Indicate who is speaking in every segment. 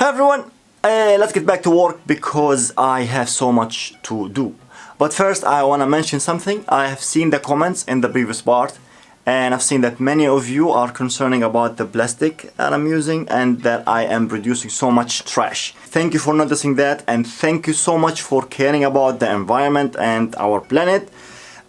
Speaker 1: Hi everyone, let's get back to work because I have so much to do. But first I want to mention something. I have seen the comments in the previous part and I've seen that many of you are concerning about the plastic that I'm using and that I am producing so much trash. Thank you for noticing that and thank you so much for caring about the environment and our planet.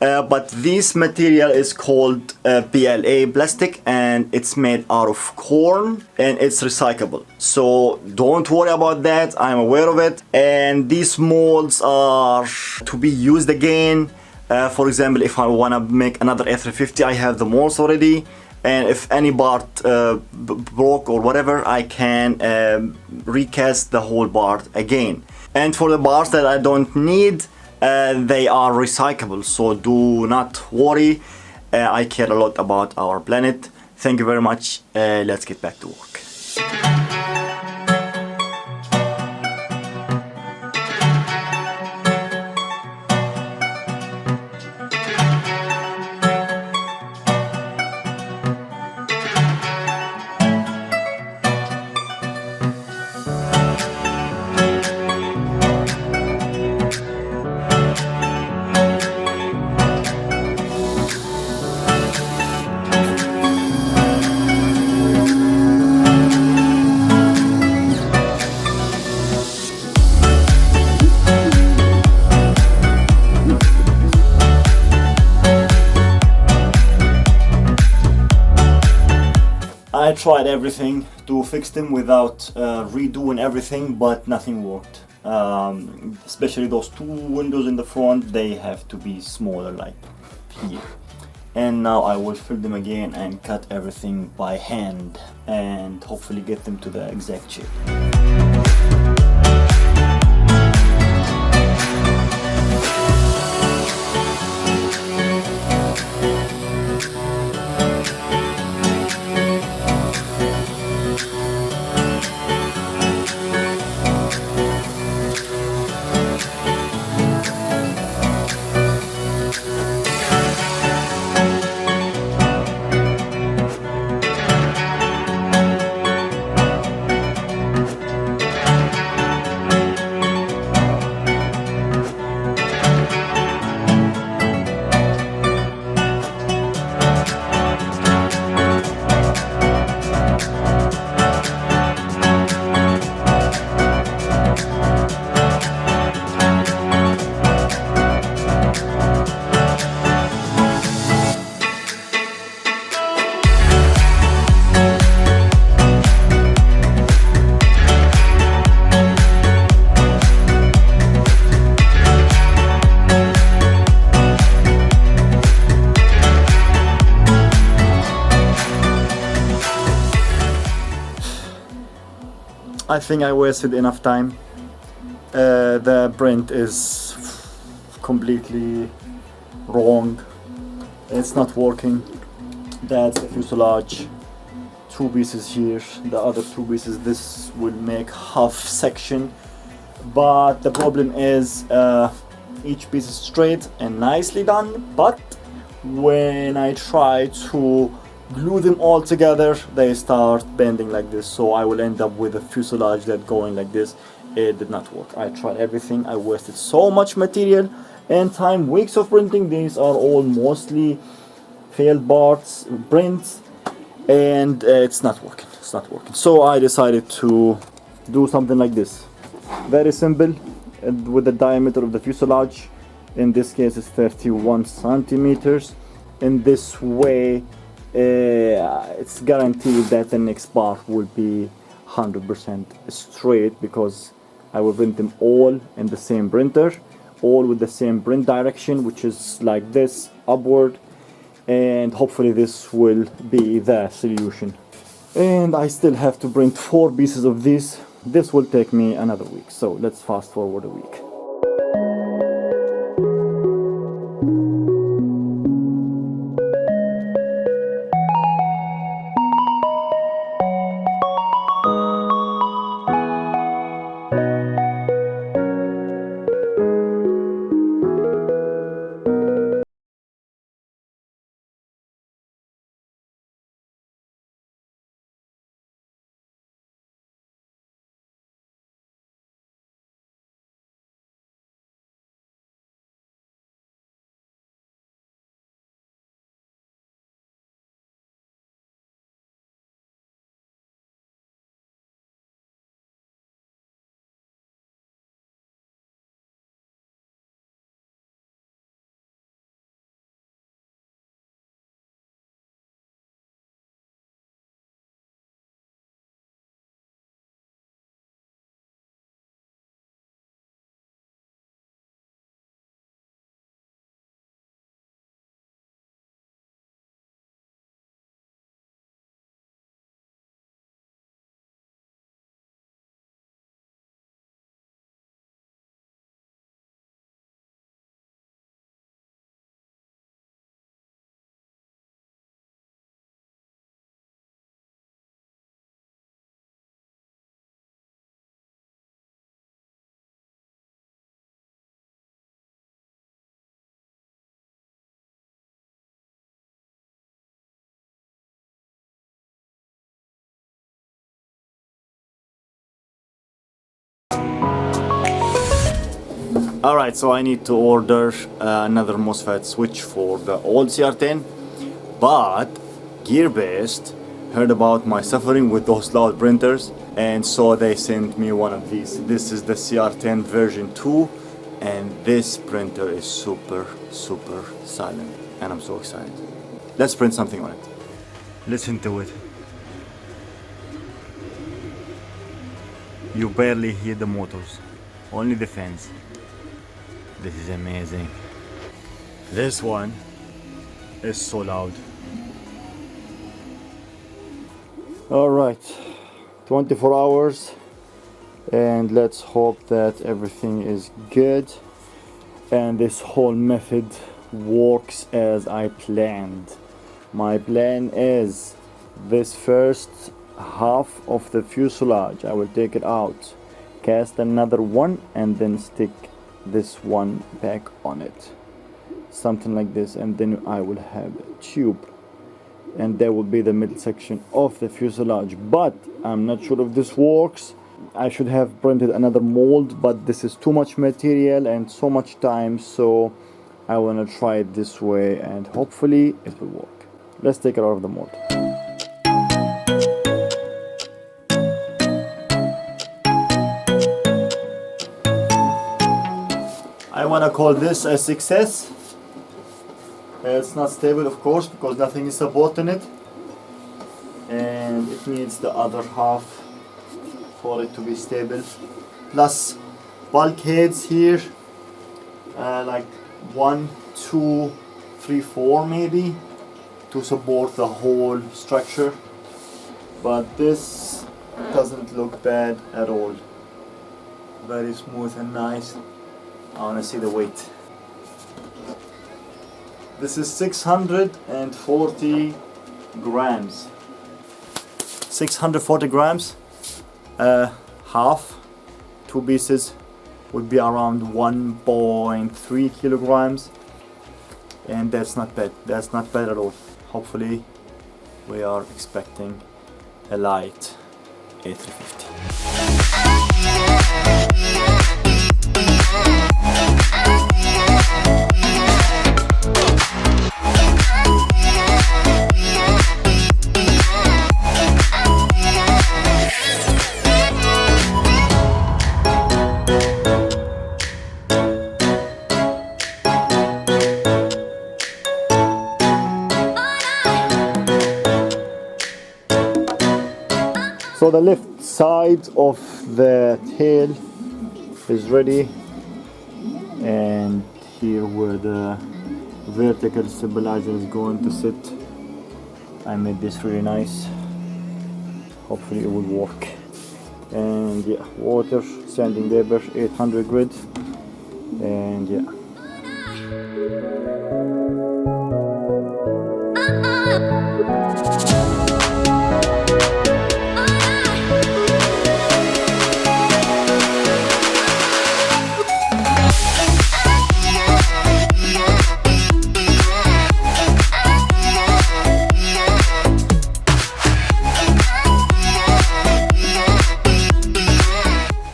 Speaker 1: But this material is called PLA plastic and it's made out of corn and it's recyclable. So don't worry about that, I'm aware of it. And these molds are to be used again. For example, if I want to make another A350, I have the molds already. And if any part broke or whatever, I can recast the whole part again. And for the parts that I don't need, they are recyclable, so do not worry. I care a lot about our planet. Thank you very much. Let's get back to work. I tried everything to fix them without redoing everything, but nothing worked. Especially those two windows in the front, they have to be smaller, like here. And now I will fill them again and cut everything by hand and hopefully get them to the exact shape. I think I wasted enough time. The print is completely wrong. It's not working. That's the fuselage. Two pieces here. The other two pieces, this will make half section. But the problem is each piece is straight and nicely done. But when I try to glue them all together, they start bending like this, so I will end up with a fuselage that going like this. It did not work. I tried everything. I wasted so much material and time, weeks of printing. These are all mostly failed parts, prints, and it's not working. It's not working. So I decided to do something like this. Very simple, and with the diameter of the fuselage, in this case it's 31 centimeters. In this way, it's guaranteed that the next part will be 100% straight, because I will print them all in the same printer, all with the same print direction, which is like this, upward, and hopefully this will be the solution. And I still have to print 4 pieces of this. This will take me another week, so let's fast forward a week. Alright, so I need to order another MOSFET switch for the old CR10, but Gearbest heard about my suffering with those loud printers, and so they sent me one of these. This is the CR10 version 2, and this printer is super silent, and I'm so excited. Let's print something on it. Listen to it. You barely hear the motors, only the fans. This is amazing. This one is so loud. Alright, 24 hours, and let's hope that everything is good and this whole method works as I planned. My plan is this first half of the fuselage, I will take it out, cast another one, and then stick this one back on it, something like this, and then I will have a tube, and there will be the middle section of the fuselage. But I'm not sure if this works. I should have printed another mold, but this is too much material and so much time, so I want to try it this way and hopefully it will work. Let's take it out of the mold. I want to call this a success. It's not stable, of course, because nothing is supporting it, and it needs the other half for it to be stable. Plus bulkheads here, like 1, 2, 3, 4 maybe, to support the whole structure. But this doesn't look bad at all. Very smooth and nice. I want to see the weight. This is 640 grams. 640 grams. Half, 2 pieces, would be around 1.3 kilograms. And that's not bad. That's not bad at all. Hopefully, we are expecting a light A350. So the left side of the tail is ready, and here where the vertical stabilizer is going to sit, I made this really nice. Hopefully it will work. And yeah, water, sanding paper, 800 grit, and yeah.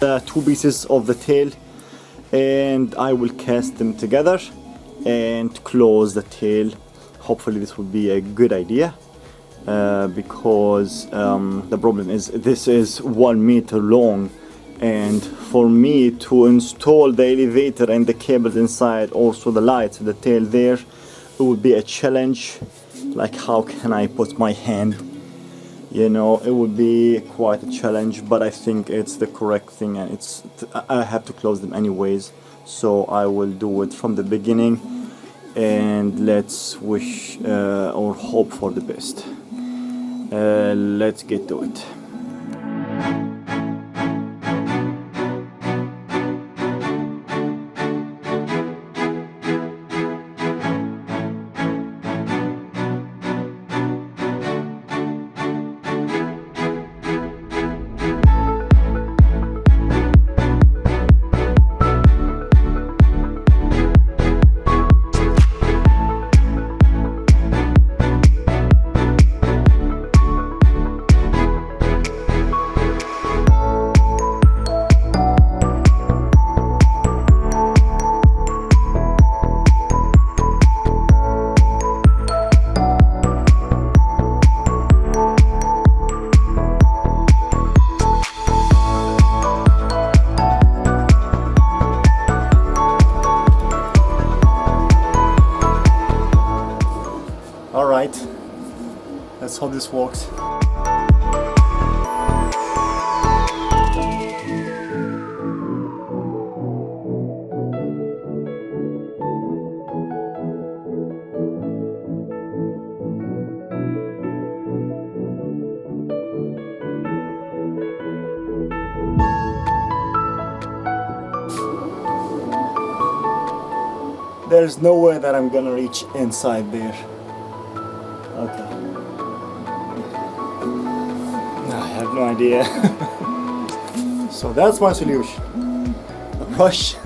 Speaker 1: The 2 pieces of the tail, and I will cast them together and close the tail. Hopefully this will be a good idea, because the problem is this is 1 meter long, and for me to install the elevator and the cables inside, also the lights, the tail there, it would be a challenge. Like, how can I put my hand? You know, it would be quite a challenge, but I think it's the correct thing, and I have to close them anyways, so I will do it from the beginning, and let's wish or hope for the best. Let's get to it. Let's hope this works. There's no way that I'm gonna reach inside there. Okay. I have no idea. So that's my solution. Rush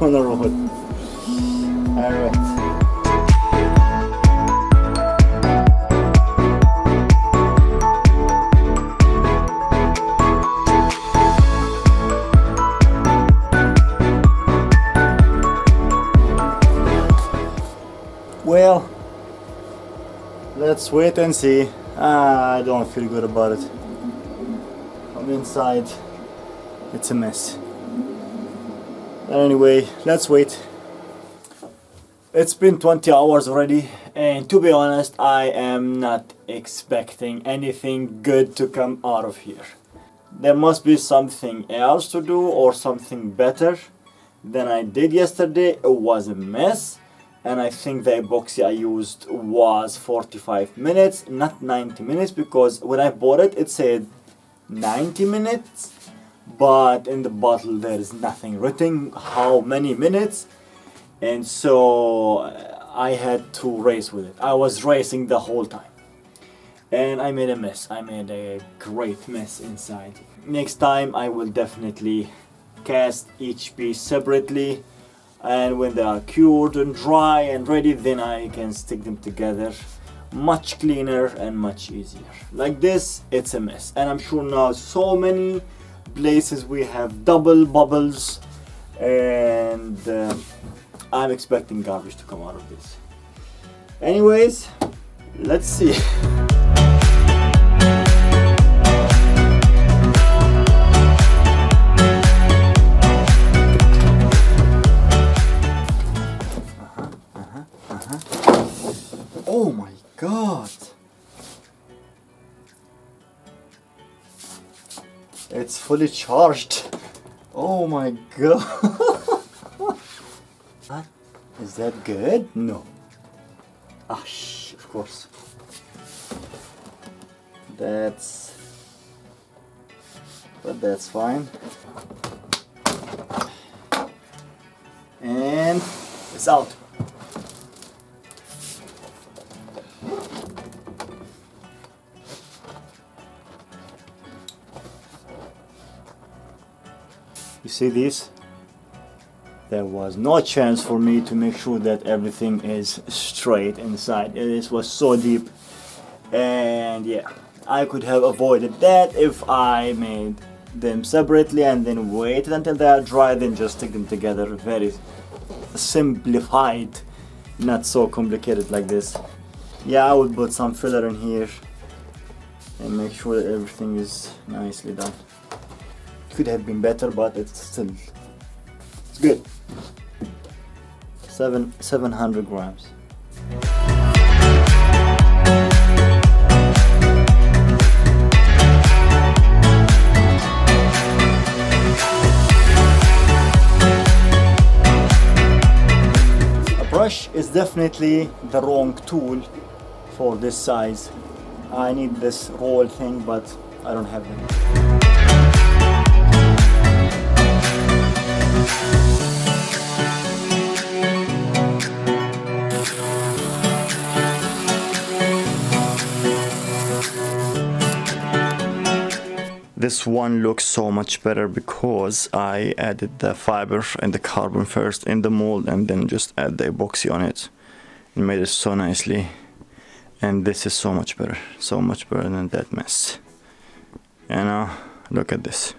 Speaker 1: on the road. Alright. Well, let's wait and see. I don't feel good about it. From inside, it's a mess. But anyway, let's wait. It's been 20 hours already, and to be honest, I am not expecting anything good to come out of here. There must be something else to do or something better than I did yesterday. It was a mess. And I think the epoxy I used was 45 minutes, not 90 minutes, because when I bought it, it said 90 minutes, but in the bottle there is nothing written how many minutes, and so I had to race with it. I was racing the whole time, and I made a mess. I made a great mess inside. Next time I will definitely cast each piece separately, and when they are cured and dry and ready, then I can stick them together much cleaner and much easier. Like this, it's a mess, and I'm sure now so many places we have double bubbles, and I'm expecting garbage to come out of this. Anyways, let's see. Oh my god! It's fully charged. Oh my god! Is that good? No. Ah, of course. But that's fine. And it's out. You see this? There was no chance for me to make sure that everything is straight inside. This was so deep, and yeah, I could have avoided that if I made them separately and then waited until they are dry, then just stick them together. Very simplified, not so complicated like this. Yeah, I would put some filler in here and make sure that everything is nicely done. Could have been better, but it's good. 700 grams. A brush is definitely the wrong tool for this size. I need this roll thing, but I don't have them. This one looks so much better because I added the fiber and the carbon first in the mold and then just add the epoxy on it and made it so nicely. And this is so much better than that mess. You know, look at this.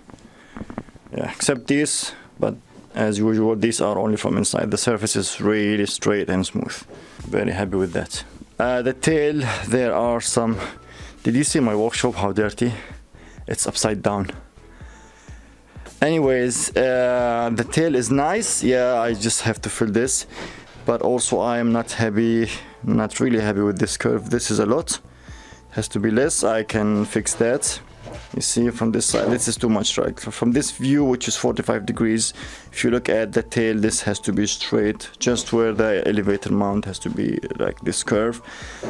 Speaker 1: Yeah, except these, but as usual, these are only from inside. The surface is really straight and smooth. Very happy with that. The tail, there are some. Did you see my workshop, how dirty? It's upside down. Anyways, the tail is nice. Yeah, I just have to fill this, but also I am not really happy with this curve. This is a lot, has to be less. I can fix that. You see from this side, this is too much, right? From this view, which is 45 degrees, if you look at the tail, this has to be straight, just where the elevator mount has to be like this curve.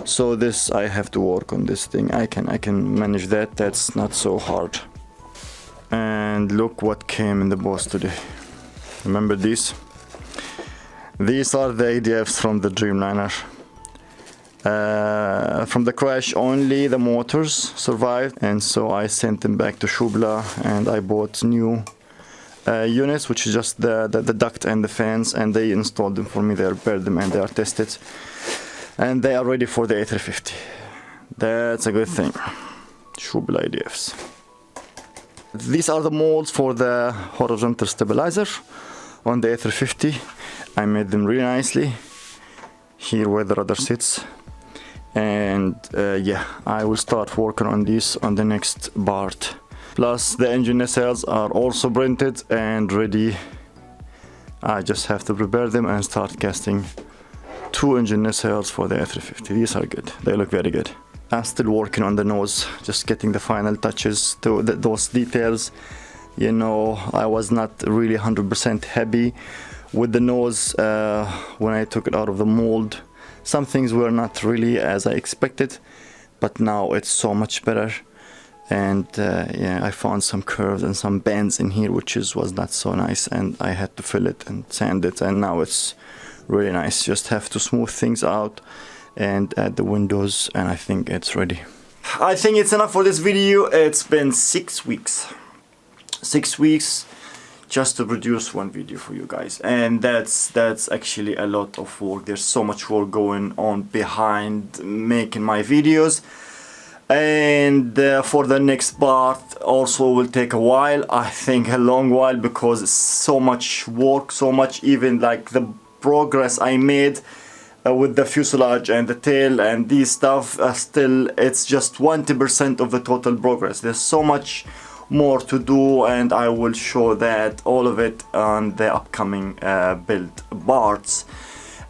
Speaker 1: So this, I have to work on this thing. I can manage that. That's not so hard. And look what came in the box today. Remember these? These are the ADFs from the Dreamliner. From the crash, only the motors survived, and so I sent them back to Shubla, and I bought new units, which is just the duct and the fans, and they installed them for me. They repaired them and they are tested, and they are ready for the A350. That's a good thing. Shubla ADFs. These are the molds for the horizontal stabilizer on the A350. I made them really nicely here where the rudder sits. And yeah, I will start working on this on the next part. Plus the engine nacelles are also printed and ready. I just have to prepare them and start casting 2 engine nacelles for the A350. These are good, they look very good. I'm still working on the nose, just getting the final touches to those details. You know, I was not really 100% happy with the nose when I took it out of the mold. Some things were not really as I expected, but now it's so much better. And yeah, I found some curves and some bends in here, which was not so nice, and I had to fill it and sand it, and now it's really nice. Just have to smooth things out and add the windows, and I think it's ready. I think it's enough for this video. It's been 6 weeks. 6 weeks just to produce one video for you guys, and that's actually a lot of work. There's so much work going on behind making my videos, and for the next part also will take a while. I think a long while, because it's so much work, so much, even like the progress I made with the fuselage and the tail and these stuff, still it's just 20% of the total progress. There's so much more to do, and I will show that, all of it, on the upcoming build parts.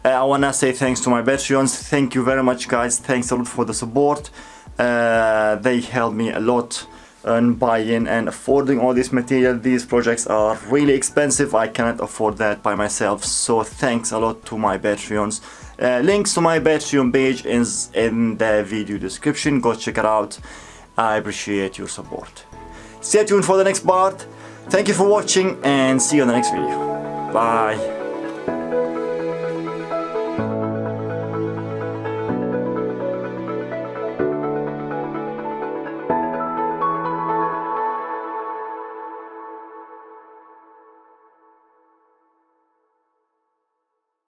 Speaker 1: I wanna say thanks to my Patreons. Thank you very much, guys. Thanks a lot for the support. They helped me a lot in buying and affording all this material. These projects are really expensive. I cannot afford that by myself, so thanks a lot to my Patreons. Links to my Patreon page is in the video description. Go check it out. I appreciate your support. Stay tuned for the next part. Thank you for watching, and see you in the next video. Bye.